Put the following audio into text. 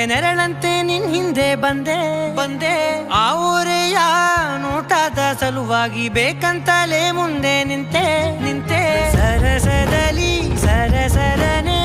ನೆರಳಂತೆ ನಿನ್ ಹಿಂದೆ ಬಂದೆ ಆ ಊರೆಯ ನೋಟದ ಸಲುವಾಗಿ ಬೇಕಂತಲೇ ಮುಂದೆ ನಿಂತೆ ಸರಸದಲ್ಲಿ ಸರಸರನೆ